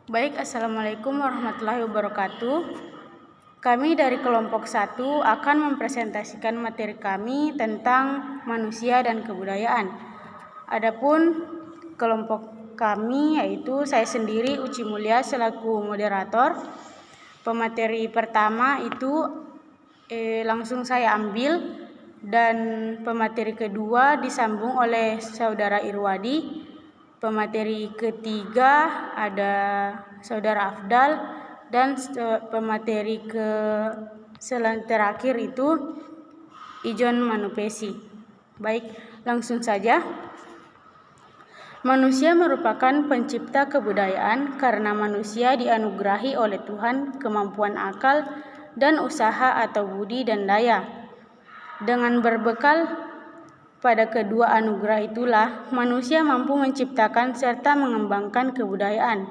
Baik, Assalamualaikum warahmatullahi wabarakatuh. Kami dari kelompok 1 akan mempresentasikan materi kami tentang manusia dan kebudayaan. Adapun kelompok kami yaitu saya sendiri Uci Mulia selaku moderator. Pemateri pertama itu langsung saya ambil, dan pemateri kedua disambung oleh Saudara Irwadi. Pemateri ketiga ada Saudara Afdal, dan pemateri terakhir itu Ijon Manupesi. Baik, langsung saja. Manusia merupakan pencipta kebudayaan karena manusia dianugerahi oleh Tuhan kemampuan akal dan usaha atau budi dan daya. Dengan berbekal pada kedua anugerah itulah manusia mampu menciptakan serta mengembangkan kebudayaan.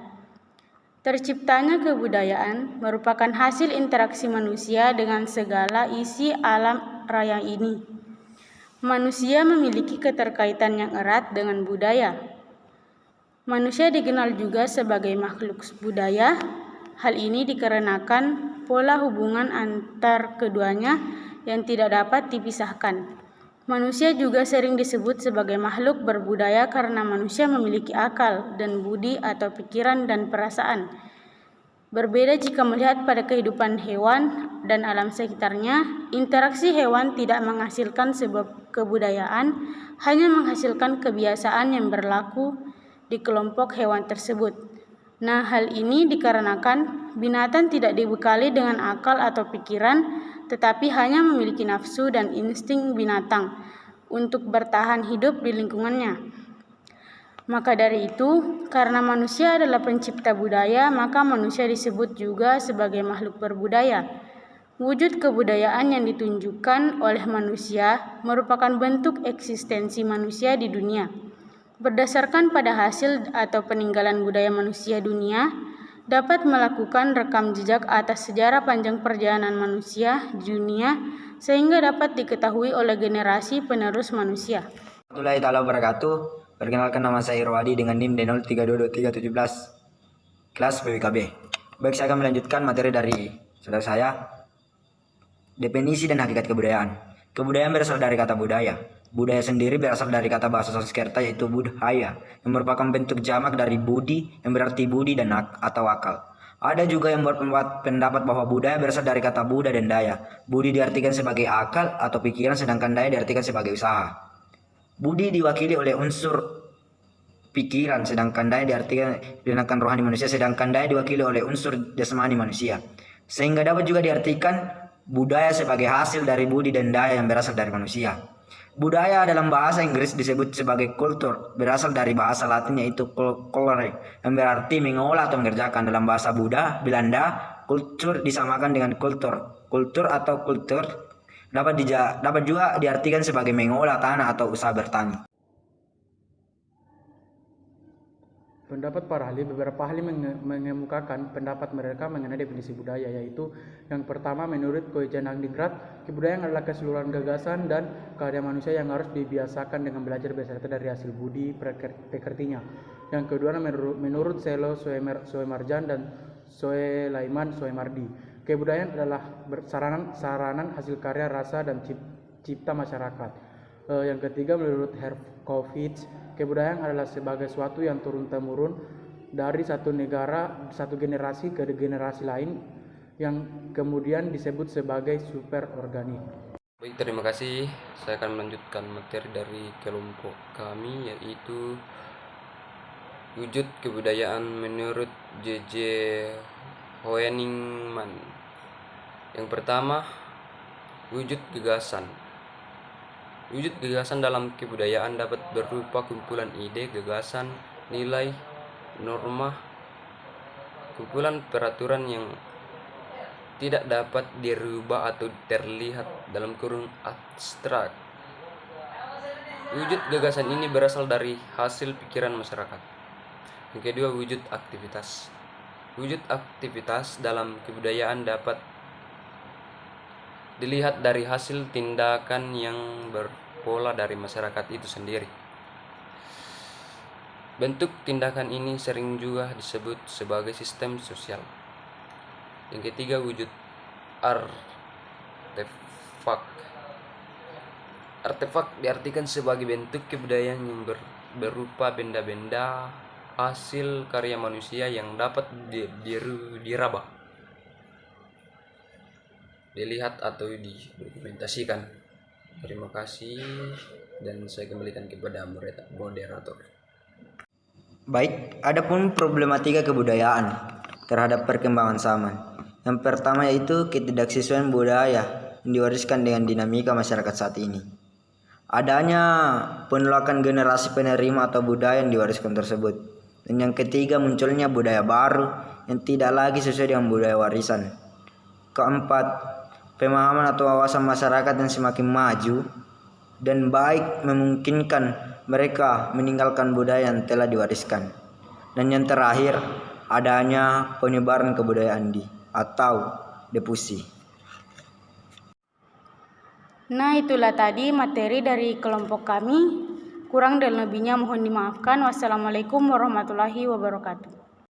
Terciptanya kebudayaan merupakan hasil interaksi manusia dengan segala isi alam raya ini. Manusia memiliki keterkaitan yang erat dengan budaya. Manusia dikenal juga sebagai makhluk budaya. Hal ini dikarenakan pola hubungan antar keduanya yang tidak dapat dipisahkan. Manusia juga sering disebut sebagai makhluk berbudaya karena manusia memiliki akal dan budi atau pikiran dan perasaan. Berbeda jika melihat pada kehidupan hewan dan alam sekitarnya, interaksi hewan tidak menghasilkan sebuah kebudayaan, hanya menghasilkan kebiasaan yang berlaku di kelompok hewan tersebut. Nah, hal ini dikarenakan binatang tidak dibekali dengan akal atau pikiran, tetapi hanya memiliki nafsu dan insting binatang untuk bertahan hidup di lingkungannya. Maka dari itu, karena manusia adalah pencipta budaya, maka manusia disebut juga sebagai makhluk berbudaya. Wujud kebudayaan yang ditunjukkan oleh manusia merupakan bentuk eksistensi manusia di dunia. Berdasarkan pada hasil atau peninggalan budaya manusia dunia, dapat melakukan rekam jejak atas sejarah panjang perjalanan manusia di dunia sehingga dapat diketahui oleh generasi penerus manusia. Warahmatullahi wabarakatuh. Perkenalkan, nama saya Irwadi dengan NIM D03223717 kelas PWKB. Baik, saya akan melanjutkan materi dari saudara saya. Definisi dan hakikat kebudayaan. Kebudayaan berasal dari kata budaya. Budaya sendiri berasal dari kata bahasa Sanskerta yaitu budhaya, yang merupakan bentuk jamak dari budi yang berarti budi dan atau akal. Ada juga yang berpendapat bahwa budaya berasal dari kata buddha dan daya. Budi diartikan sebagai akal atau pikiran, sedangkan daya diartikan sebagai usaha. Budi diwakili oleh unsur pikiran, sedangkan daya diartikan rohani manusia, sedangkan daya diwakili oleh unsur jasmani manusia. Sehingga dapat juga diartikan budaya sebagai hasil dari budi dan daya yang berasal dari manusia. Budaya dalam bahasa Inggris disebut sebagai kultur, berasal dari bahasa Latin yaitu culere, yang berarti mengolah atau mengerjakan. Dalam bahasa Belanda, kultur disamakan dengan kultur. Kultur atau kultur dapat juga diartikan sebagai mengolah tanah atau usaha bertani. Pendapat para ahli, beberapa ahli mengemukakan pendapat mereka mengenai definisi budaya, yaitu yang pertama, menurut Kojanandingrat, kebudayaan adalah keseluruhan gagasan dan keadaan manusia yang harus dibiasakan dengan belajar beserta dari hasil budi pekertinya. Yang kedua, menurut Selo Soemarjan dan Soelaiman Soemardi, kebudayaan adalah saranan hasil karya, rasa, dan cipta masyarakat. Yang ketiga, menurut Herkovich, kebudayaan adalah sebagai sesuatu yang turun-temurun dari satu generasi ke generasi lain yang kemudian disebut sebagai superorganik. Baik, terima kasih. Saya akan melanjutkan materi dari kelompok kami, yaitu wujud kebudayaan menurut J.J. Hoeningman. Yang pertama, wujud gagasan. Wujud gagasan dalam kebudayaan dapat berupa kumpulan ide, gagasan, nilai, norma, kumpulan peraturan yang tidak dapat dirubah atau terlihat dalam kurun abstrak. Wujud gagasan ini berasal dari hasil pikiran masyarakat. Yang kedua, wujud aktivitas. Wujud aktivitas dalam kebudayaan dapat dilihat dari hasil tindakan yang berpola dari masyarakat itu sendiri. Bentuk tindakan ini sering juga disebut sebagai sistem sosial. Yang ketiga, wujud artefak. Artefak diartikan sebagai bentuk kebudayaan yang berupa benda-benda hasil karya manusia yang dapat diraba, dilihat atau didokumentasikan. Terima kasih dan saya kembalikan kepada moderator. Baik, adapun problematika kebudayaan terhadap perkembangan zaman. Yang pertama yaitu ketidaksesuaian budaya yang diwariskan dengan dinamika masyarakat saat ini. Adanya penolakan generasi penerima atau budaya yang diwariskan tersebut. Dan yang ketiga, munculnya budaya baru yang tidak lagi sesuai dengan budaya warisan. Keempat, pemahaman atau wawasan masyarakat yang semakin maju dan baik memungkinkan mereka meninggalkan budaya yang telah diwariskan. Dan yang terakhir, adanya penyebaran kebudayaan atau difusi. Nah, itulah tadi materi dari kelompok kami. Kurang dan lebihnya mohon dimaafkan. Wassalamualaikum warahmatullahi wabarakatuh.